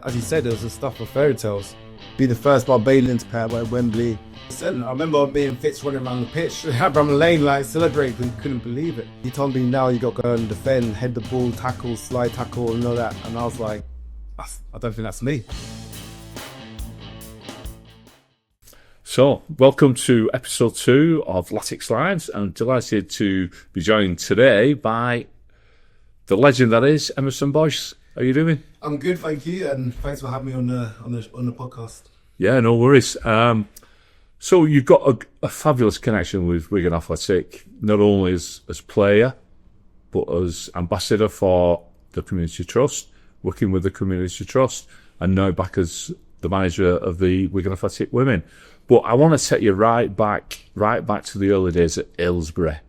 as you said, it was the stuff of fairy tales. Be the first Barbadian to play at Wembley. I remember being Fitz running around the pitch, around the lane, like celebrating, couldn't believe it. He told me now you got to go and defend, head the ball, tackle, slide tackle, and all that. And I was like, I don't think that's me. So, welcome to episode 2 of Latics Lives. I'm delighted to be joined today by the legend that is Emmerson Boyce. How are you doing? I'm good, thank you, and thanks for having me on the podcast. Yeah, no worries. So you've got a fabulous connection with Wigan Athletic, not only as player, but as ambassador for the Community Trust, working with the Community Trust, and now back as the manager of the Wigan Athletic Women. But I want to take you right back to the early days at Aylesbury.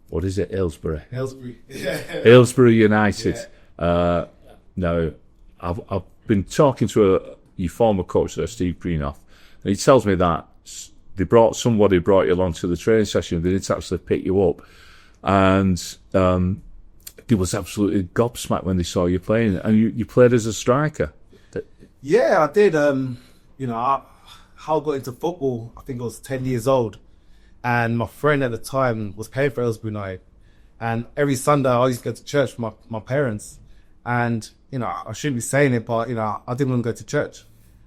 What is it, Aylesbury? Aylesbury. Aylesbury United. Yeah. Now, I've been talking to your former coach there, Steve Greenoff, and he tells me that somebody brought you along to the training session. They didn't actually pick you up, and he was absolutely gobsmacked when they saw you playing. And you played as a striker. Yeah, I did. How I got into football, I think I was 10 years old, and my friend at the time was playing for Aylesbury United, and every Sunday I used to go to church with my parents, and I shouldn't be saying it, but I didn't want to go to church,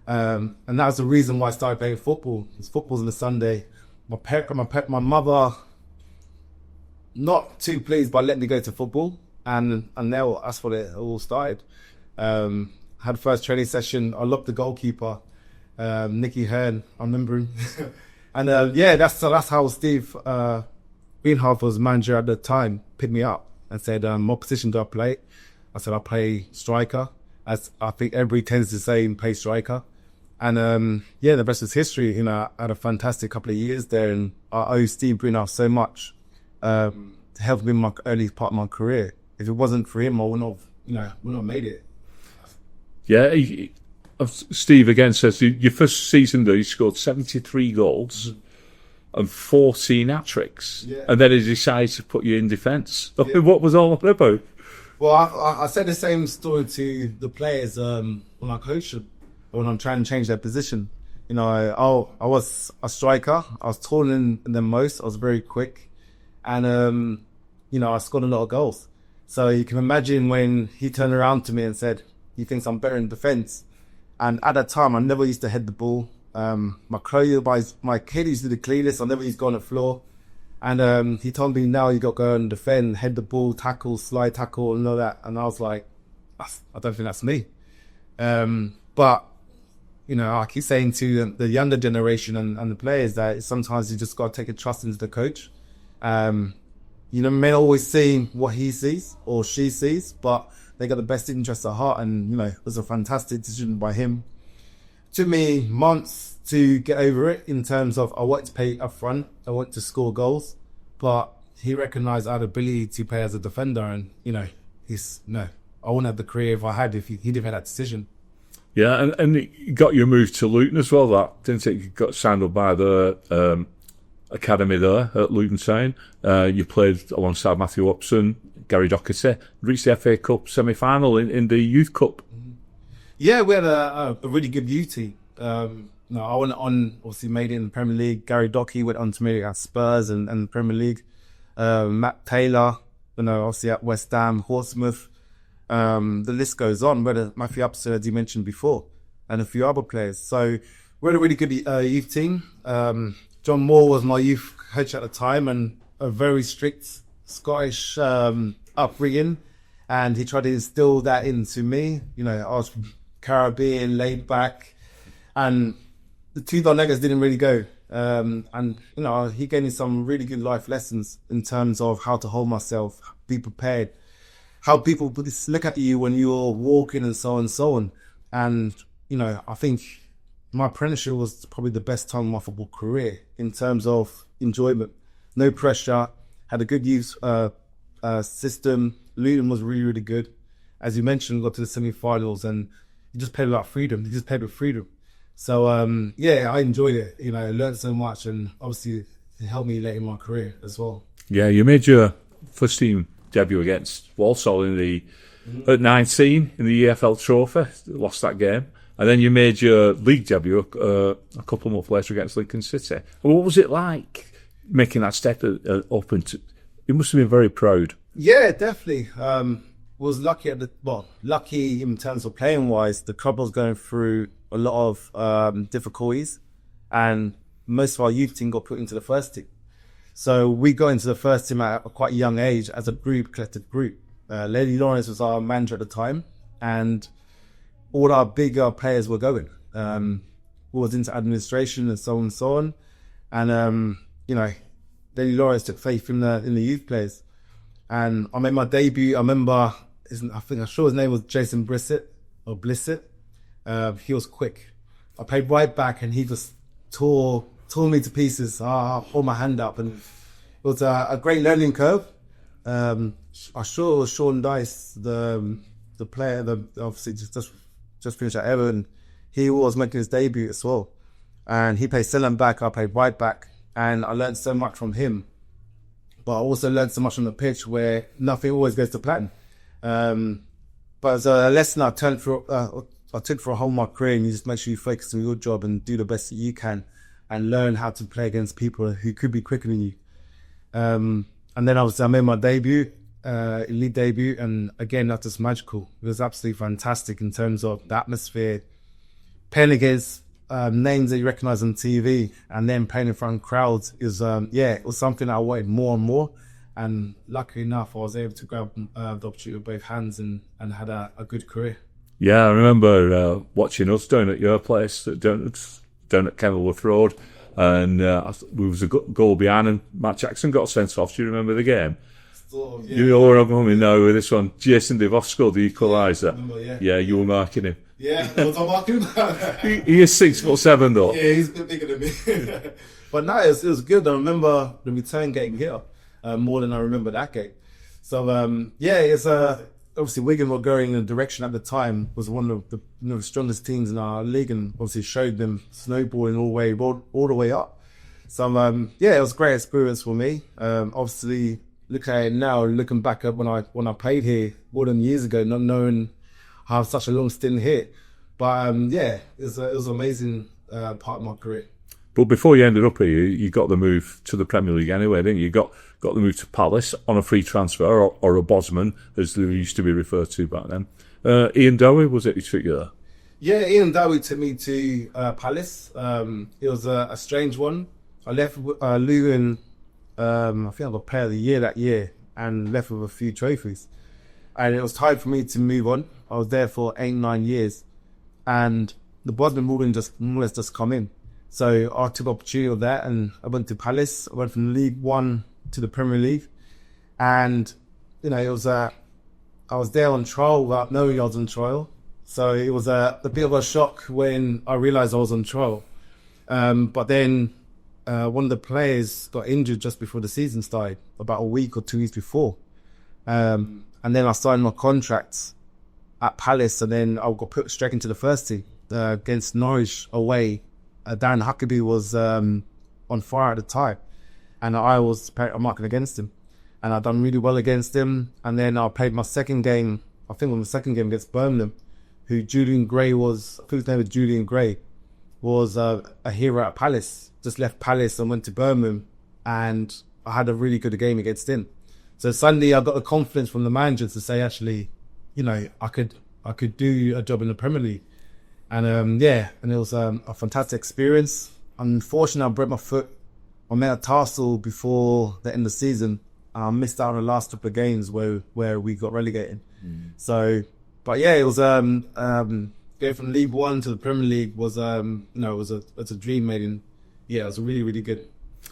and that was the reason why I started playing football. Football's on a Sunday. My mother, not too pleased, but let me go to football, and now that's what it all started. Had the first training session. I loved the goalkeeper. Nicky Hearn, I remember him. And that's how Steve Greenhalgh was manager at the time, picked me up and said, what position do I play? I said, I play striker, as I think everybody tends to say, play striker. And the rest is history. I had a fantastic couple of years there, and I owe Steve Greenhalgh so much to help me in my early part of my career. If it wasn't for him, I wouldn't have made it. Yeah, Steve again says your first season there, you scored 73 goals and 14 hat-tricks, and then he decided to put you in defence. Yeah. What was all that about? Well, I said the same story to the players when I coach them, when I'm trying to change their position. I was a striker. I was taller than most. I was very quick, and I scored a lot of goals. So you can imagine when he turned around to me and said, "He thinks I'm better in defence." And at that time, I never used to head the ball. My kid used to do the cleanest. I never used to go on the floor. And he told me, now you got to go and defend, head the ball, tackle, slide tackle, and all that. And I was like, I don't think that's me. But I keep saying to the younger generation and the players that sometimes you just got to take a trust into the coach. May always see what he sees or she sees, but they got the best interest at heart, and it was a fantastic decision by him. Took me months to get over it in terms of I wanted to play up front, I wanted to score goals, but he recognised I had the ability to play as a defender, and I wouldn't have the career if he didn't have that decision. Yeah, and you got your move to Luton as well. That didn't it? You got signed up by the academy there at Luton Town. You played alongside Matthew Upson, Gary Doherty, reached the FA Cup semi-final in the Youth Cup. Yeah, we had a really good youth team. I went on, obviously made it in the Premier League. Gary Doherty went on to make it at Spurs and the Premier League. Matt Taylor, obviously at West Ham, Portsmouth. The list goes on. We had Matthew Upson, as you mentioned before, and a few other players. So we had a really good youth team. John Moore was my youth coach at the time, and a very strict Scottish upbringing, and he tried to instill that into me. I was from Caribbean, laid back, and the two Donegas didn't really go. He gave me some really good life lessons in terms of how to hold myself, be prepared, how people look at you when you're walking, and so on and so on. And I think my apprenticeship was probably the best time of my football career in terms of enjoyment. No pressure, had a good youth system. Luton was really, really good. As you mentioned, got to the semi-finals, and you just played without freedom. You just played with freedom. So, I enjoyed it. I learned so much, and obviously it helped me later in my career as well. Yeah, you made your first team debut against Walsall in the at 19 in the EFL Trophy, lost that game. And then you made your league debut a couple of months later against Lincoln City. What was it like making that step up? You must have been very proud. Yeah, definitely. Was lucky lucky in terms of playing wise. The club was going through a lot of difficulties, and most of our youth team got put into the first team. So we got into the first team at a quite young age as a collective group. Lady Lawrence was our manager at the time, and all our bigger players were going. We was into administration and so on and so on. And, Lady Lawrence took faith in the youth players. And I made my debut. I remember, I'm sure his name was Jason Blissett. He was quick. I played right back and he just tore me to pieces. I hold my hand up, and it was a great learning curve. I'm sure it was Sean Dice, the player that obviously just finished at Everton. He was making his debut as well, and he played centre back. I played right back, and I learned so much from him. But I also learned so much on the pitch where nothing always goes to plan. But as a lesson I took for a whole my career, and you just make sure you focus on your job and do the best that you can, and learn how to play against people who could be quicker than you. And then obviously I made my debut, elite debut, and again, that's just magical. It was absolutely fantastic in terms of the atmosphere, playing against names that you recognise on TV, and then playing in front of crowds is, it was something I wanted more and more. And luckily enough, I was able to grab the opportunity with both hands and had a good career. Yeah, I remember watching us down at your place, down at Kenilworth Road, and we was a goal behind, and Matt Jackson got sent off. Do you remember the game? You know where I'm coming now with this one. Jason DeVos scored the equaliser. Yeah, you were marking him. Yeah, was I marking him? He is 6'7" though. Yeah, he's a bit bigger than me. But no, it was good. I remember the return game here more than I remember that game. So it's obviously Wigan were going in a direction at the time, was one of the strongest teams in our league, and obviously showed them snowballing all the way up. So it was a great experience for me. Obviously, look at it now, looking back at when I played here more than years ago, not knowing how such a long stint here. But it was an amazing part of my career. But before you ended up here, you got the move to the Premier League anyway, didn't you? You got the move to Palace on a free transfer, or a Bosman, as they used to be referred to back then. Ian Dowie, was it who took you there? Yeah, Ian Dowie took me to Palace. It was a strange one. I left Luton, I think I got Player of the Year that year, and left with a few trophies. And it was time for me to move on. I was there for 8-9 years, and the Bosman ruling more or less just come in. So I took the opportunity of that, and I went to Palace. I went from League One to the Premier League, and it was I was there on trial without knowing I was on trial. So it was a bit of a shock when I realised I was on trial. But then one of the players got injured just before the season started, about a week or 2 weeks before. And then I signed my contract at Palace, and then I got put straight into the first team against Norwich away. Darren Huckabee was on fire at the time, and I was marking against him, and I'd done really well against him. And then I played my second game, I think on the second game against Birmingham, who Julian Gray was, I think his name was Julian Gray, was a hero at Palace. Just left Palace and went to Birmingham, and I had a really good game against him. So suddenly I got the confidence from the manager to say, actually, I could do a job in the Premier League. And and it was a fantastic experience. Unfortunately, I broke my foot on metatarsal before the end of the season. I missed out on the last couple of games where we got relegated. So, but yeah, it was going from League One to the Premier League was it's a dream made in. Yeah, it was really, really good.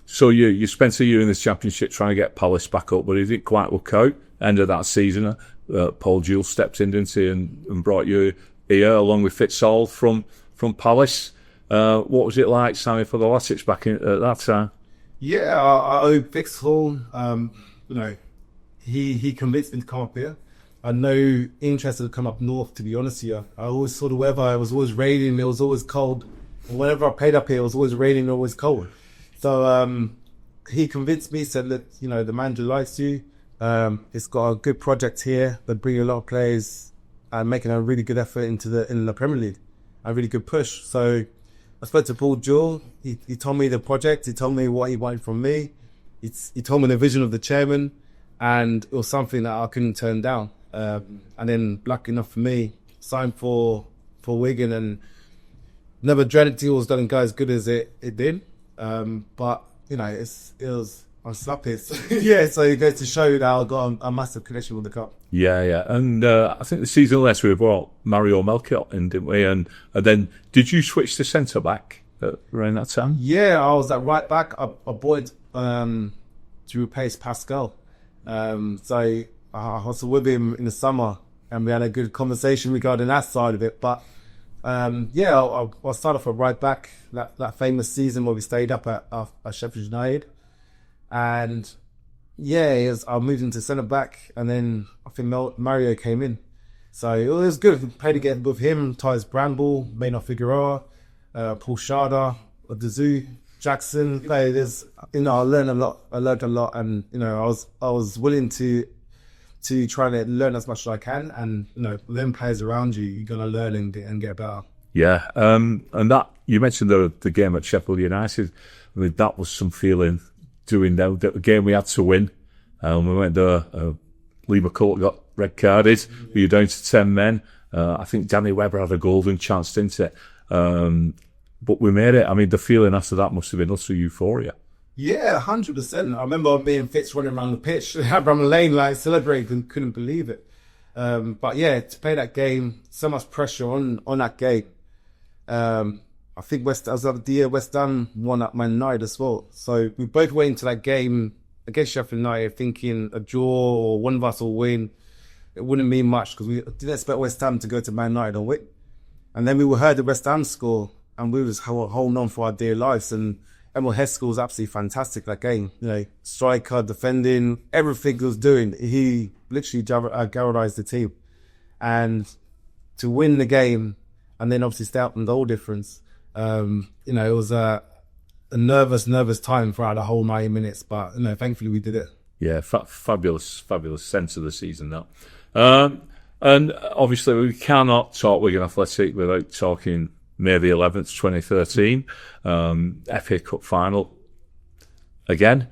So you spent a year in this Championship trying to get Palace back up, but it didn't quite work out. End of that season, Paul Jules stepped in, didn't he, and brought you here along with Fitzall from Palace. What was it like, Sammy, for the Latics back at that time? Yeah, I owe Fitzall. He convinced me to come up here. I had no interest to come up north, to be honest with you. I always saw the weather. It was always raining. It was always cold. Whenever I played up here, it was always raining, always cold. So he convinced me, said, look, the manager likes you. It's got a good project here. They're bringing a lot of players and making a really good effort in the Premier League. A really good push. So I spoke to Paul Jewell. He told me the project. He told me what he wanted from me. He told me the vision of the chairman, and it was something that I couldn't turn down. And then, lucky enough for me, signed for Wigan, and never dreaded it was done go as good as it did. But you know, it was on Slappies. Yeah, so it goes to show that I got a massive connection with the club. Yeah. And I think the season later we brought Mario Melchiot in, didn't we? And then did you switch to centre back around that time? Yeah, I was at right back. I bought to replace Pascal. So I was with him in the summer, and we had a good conversation regarding that side of it. But yeah, I started off at right back, that famous season where we stayed up at Sheffield United. And yeah, I moved into centre back, and then I think Mario came in. So it was good. We played again with him, Tyus Bramble, Maynard Figueroa, Paul Sharda, Oduzu, Jackson. I learned a lot, and I was willing to try to learn as much as I can, and them players around you, you're gonna learn and get better. Yeah, and that you mentioned the game at Sheffield United. I mean, that was some feeling doing the game we had to win. We went there. Lee McCulloch got red carded. We were down to 10 men. I think Danny Webber had a golden chance, didn't it? But we made it. I mean, the feeling after that must have been utter euphoria. Yeah, 100%. I remember being Fitz running around the pitch, around the lane, like celebrating, and couldn't believe it. But yeah, to play that game, so much pressure on that game. I think the year West Ham won at Man United as well. So we both went into that game against Sheffield United thinking a draw or one of us will win. It wouldn't mean much because we didn't expect West Ham to go to Man United and win. And then we heard the West Ham score, and we was holding on for our dear lives. And Emil Heskell was absolutely fantastic that game. Striker, defending, everything he was doing. He literally galvanised the team. And to win the game, and then obviously stay up in the goal difference, it was a nervous time throughout the whole 90 minutes. But thankfully we did it. Yeah, fabulous sense of the season that. And obviously we cannot talk Wigan Athletic without talking May the 11th, 2013, FA Cup final again.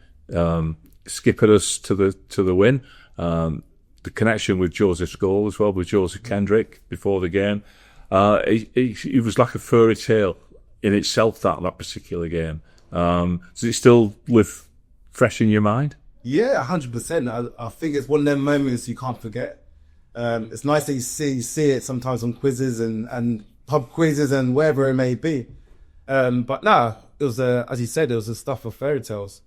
Skippered us to the win. The connection with Joseph's goal as well, with Joseph Kendrick before the game. It was like a fairy tale in itself, that particular game. Does it still live fresh in your mind? Yeah, 100%. I think it's one of them moments you can't forget. It's nice that you see it sometimes on quizzes and pub quizzes and wherever it may be. But no, it was as you said, it was the stuff of fairy tales.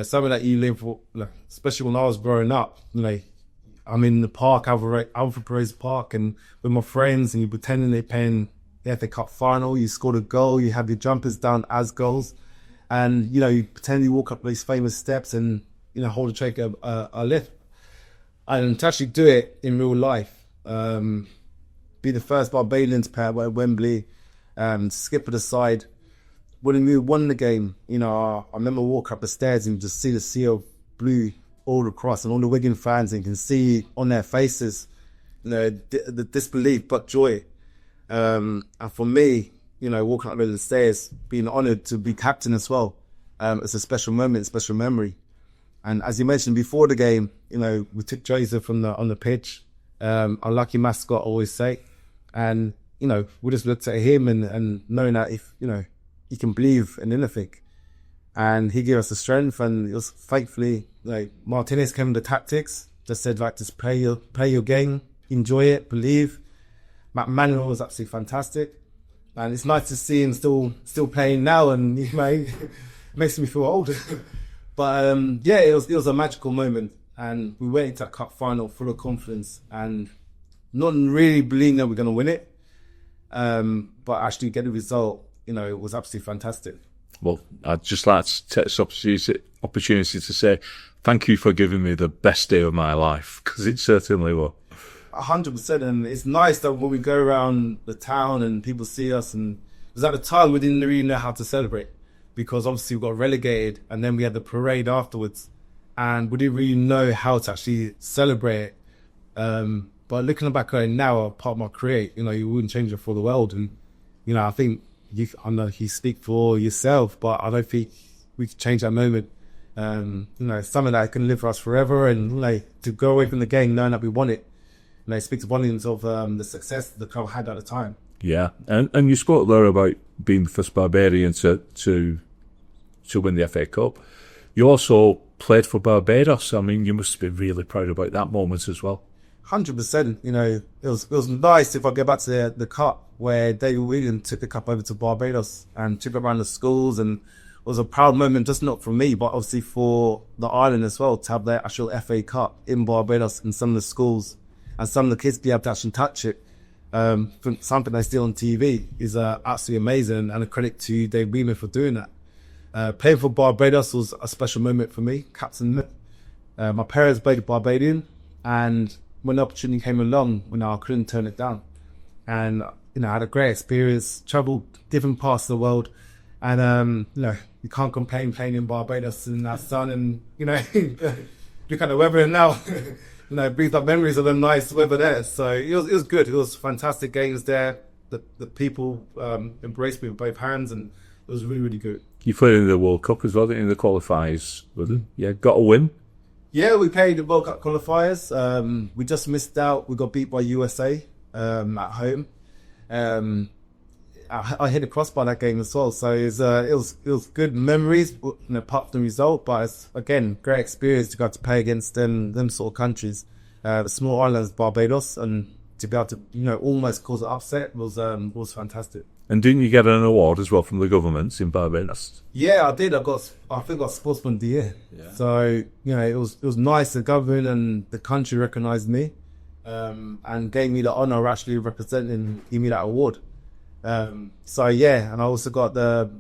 Something that you live for, especially when I was growing up. I'm in the park, Alfred Perez Park, and with my friends, and you're pretending they're playing the FA Cup final. You scored a goal, you have your jumpers down as goals, and you pretend you walk up these famous steps and hold a lift. And to actually do it in real life, be the first Barbadian to play at Wembley, skip to the side. When we won the game, I remember walking up the stairs and just see the sea of blue all across, and all the Wigan fans, and you can see on their faces, the disbelief but joy. And for me, walking up the stairs, being honoured to be captain as well, it's a special moment, special memory. And as you mentioned before the game, we took Joseph on the pitch, our lucky mascot, I always say, and we just looked at him and knowing that if he can believe in anything. And he gave us the strength, and it was thankfully Martinez came with the tactics, just said just play your game, enjoy it, believe. Matt Manuel was absolutely fantastic, and it's nice to see him still playing now, and he makes me feel old. But yeah, it was a magical moment, and we went into that cup final full of confidence and not really believing that we're going to win it, but actually get the result. It was absolutely fantastic. Well, I'd just like to take this opportunity to say thank you for giving me the best day of my life, because it certainly was. 100%, and it's nice that when we go around the town and people see us, and because at the time we didn't really know how to celebrate, because obviously we got relegated, and then we had the parade afterwards, and we didn't really know how to actually celebrate it. But looking back on it now, a part of my career, you wouldn't change it for the world. And, I think I know you speak for yourself, but I don't think we could change that moment. It's something that can live for us forever, and to go away from the game knowing that we won it, it speaks volumes of the success the club had at the time. Yeah, and you spoke there about being the first Barbadian to win the FA Cup. You also played for Barbados. I mean, you must be really proud about that moment as well. 100%. It was nice if I go back to the cup where David Wigan took the cup over to Barbados and took it around the schools, and it was a proud moment, just not for me, but obviously for the island as well, to have their actual FA Cup in Barbados in some of the schools, and some of the kids be able to actually touch it. Something they see on TV is absolutely amazing, and a credit to David Wigan for doing that. Playing for Barbados was a special moment for me, captain. My parents played Barbadian, and when the opportunity came along, I couldn't turn it down. And, I had a great experience, traveled different parts of the world. And, you can't complain playing in Barbados in that sun. And, look at the weather now, brings up memories of the nice weather there. So it was good. It was fantastic games there. The people embraced me with both hands, and it was really, really good. You played in the World Cup as well, didn't you, in the qualifiers? Yeah, got a win. Yeah, we played the World Cup qualifiers. We just missed out. We got beat by USA at home. I hit a crossbar that game as well, so it was good memories, apart from the result. But it's, again, great experience to go to play against them sort of countries, the small islands, Barbados, and to be able to almost cause an upset was fantastic. And didn't you get an award as well from the government in Barbados? Yeah, I did. I think I got Sportsman of the Year. Yeah. So it was nice. The government and the country recognised me, and gave me the honour of actually give me that award. So yeah, and I also got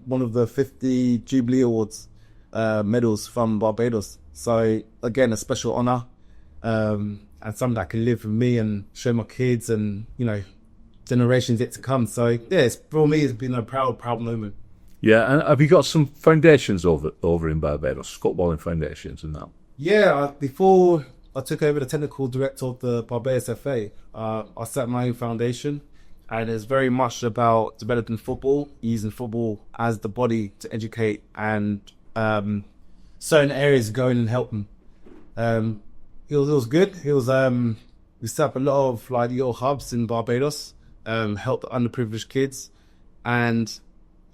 one of the 50 Jubilee Awards medals from Barbados. So again, a special honour, and something that can live for me and show my kids and generations yet to come. So yeah, for me, it's been a proud moment. Yeah, and have you got some foundations over in Barbados, footballing foundations and that? Yeah, before I took over the technical director of the Barbados FA, I set my own foundation, and it's very much about developing football, using football as the body to educate and certain areas going and help them. It was good. It was we set up a lot of little hubs in Barbados. Help underprivileged kids, and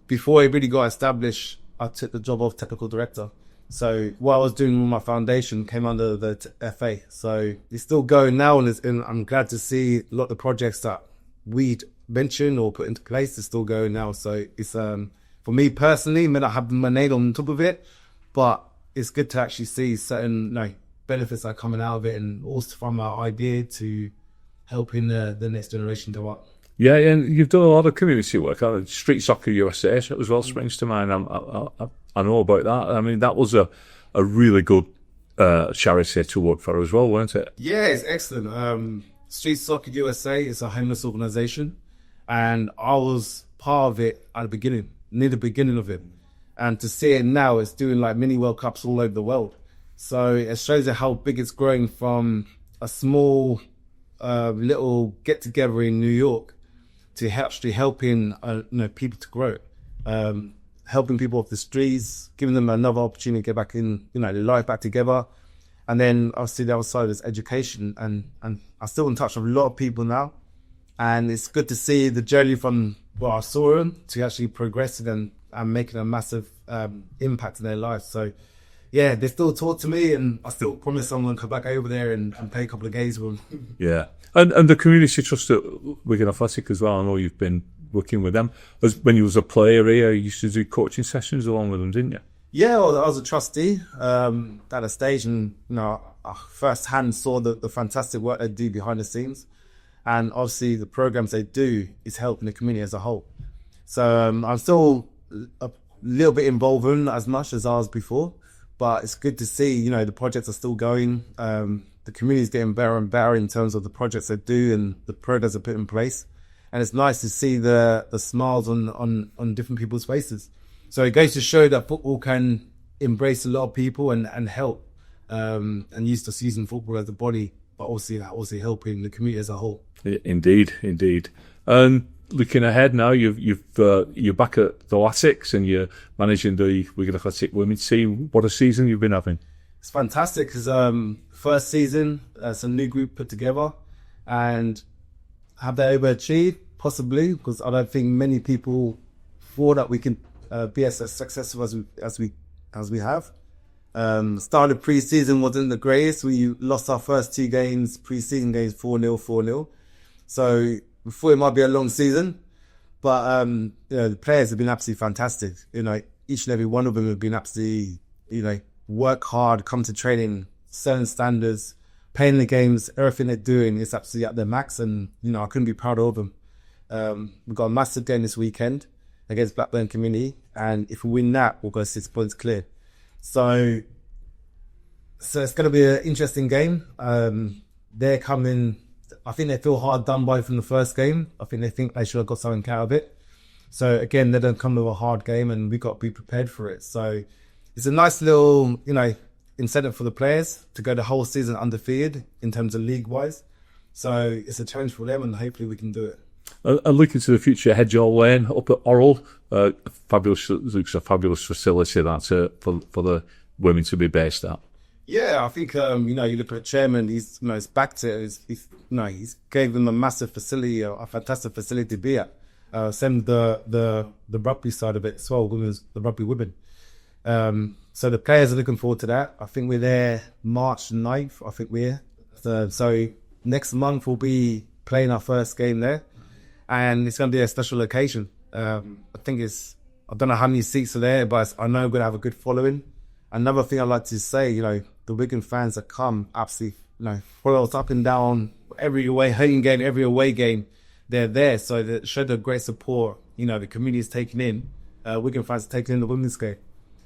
before it really got established, I took the job of technical director. So what I was doing with my foundation came under the FA. So it's still going now, and I'm glad to see a lot of the projects that we'd mentioned or put into place is still going now. So it's for me personally, may not have my name on top of it, but it's good to actually see certain benefits that are coming out of it, and also from our idea to helping the next generation develop. Yeah, and you've done a lot of community work. Street Soccer USA as well springs to mind. I know about that. I mean, that was a really good charity to work for as well, weren't it? Yeah, it's excellent. Street Soccer USA is a homeless organisation, and I was part of it at the beginning, near the beginning of it. And to see it now, it's doing mini World Cups all over the world. So it shows you how big it's growing from a small little get-together in New York to actually helping people to grow, helping people off the streets, giving them another opportunity to get back in, their life back together. And then obviously the other side is education, and I'm still in touch with a lot of people now, and it's good to see the journey from what I saw them to actually progressing and making a massive impact in their lives. So yeah, they still talk to me, and I still promise I'm going to come back over there and play a couple of games with them. Yeah. And the Community Trust at Wigan Athletic as well, I know you've been working with them. When you was a player here, you used to do coaching sessions along with them, didn't you? Yeah, well, I was a trustee at a stage, and I firsthand saw the fantastic work they do behind the scenes. And obviously the programs they do is helping the community as a whole. So I'm still a little bit involved in as much as I was before, but it's good to see, the projects are still going. The community is getting better and better in terms of the projects they do and the programs they put in place. And it's nice to see the smiles on different people's faces. So it goes to show that football can embrace a lot of people and help. and used to season football as a body, but also helping the community as a whole. Indeed. And looking ahead now, you're back at the Latics and you're managing the Wigan Athletic Women's team. What a season you've been having! It's fantastic because first season, it's a new group put together, and have they overachieved? Possibly, because I don't think many people thought that we can be as successful as we have. Started pre-season wasn't the greatest. We lost our first 2 games, pre-season games, 4-0. So we thought it might be a long season, but the players have been absolutely fantastic. Each and every one of them have been absolutely, work hard, come to training, certain standards, playing the games, everything they're doing is absolutely at their max, and I couldn't be prouder of them. We've got a massive game this weekend against Blackburn Community, and if we win that, we'll go 6 points clear. So it's going to be an interesting game. They're coming. I think they feel hard done by from the first game. I think they should have got something out of it. So again, they don't come with a hard game, and we've got to be prepared for it. So it's a nice little, incentive for the players to go the whole season undefeated in terms of league-wise. So it's a challenge for them, and hopefully we can do it. And looking to the future, Hedgehog Lane up at Orrell, looks a fabulous facility that's for the women to be based at. Yeah, I think you look at the chairman. He's backed it. He's gave them a massive facility, a fantastic facility to be at. Same the rugby side of it as well, the rugby women. So the players are looking forward to that. I think we're there March 9th. I think we're so next month we'll be playing our first game there, and it's going to be a special occasion. I don't know how many seats are there, but I know we're going to have a good following. Another thing I'd like to say, the Wigan fans that come absolutely, follow us up and down every home game, every away game. They're there, so they show the great support. The community is taking in. Wigan fans are taking in the women's game.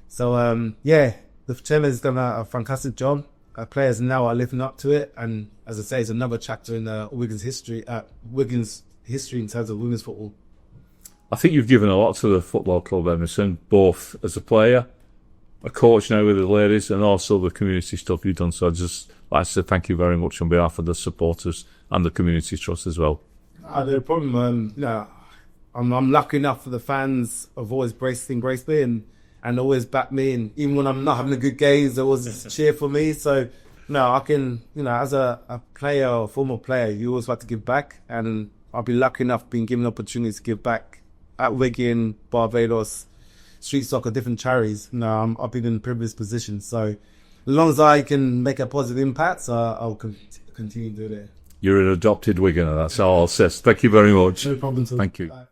So the chairman has done a fantastic job. Our players now are living up to it, and as I say, it's another chapter in Wigan's history. Wigan's history in terms of women's football. I think you've given a lot to the football club, Emmerson, both as a player, a coach now with the ladies, and also the community stuff you've done. So I'd just like to say thank you very much on behalf of the supporters and the Community Trust as well. No problem. I'm lucky enough for the fans have always embraced me and always back me, and even when I'm not having a good game, they always cheer for me. So I can, as a player or former player, you always like to give back, and I'll be lucky enough being given opportunities to give back at Wigan, Barbados, street soccer, different charities. I've been in a privileged position. So as long as I can make a positive impact, I'll continue to do that. You're an adopted Wiganer, that's all I'll say. Thank you very much. No problem. Thank you. Bye.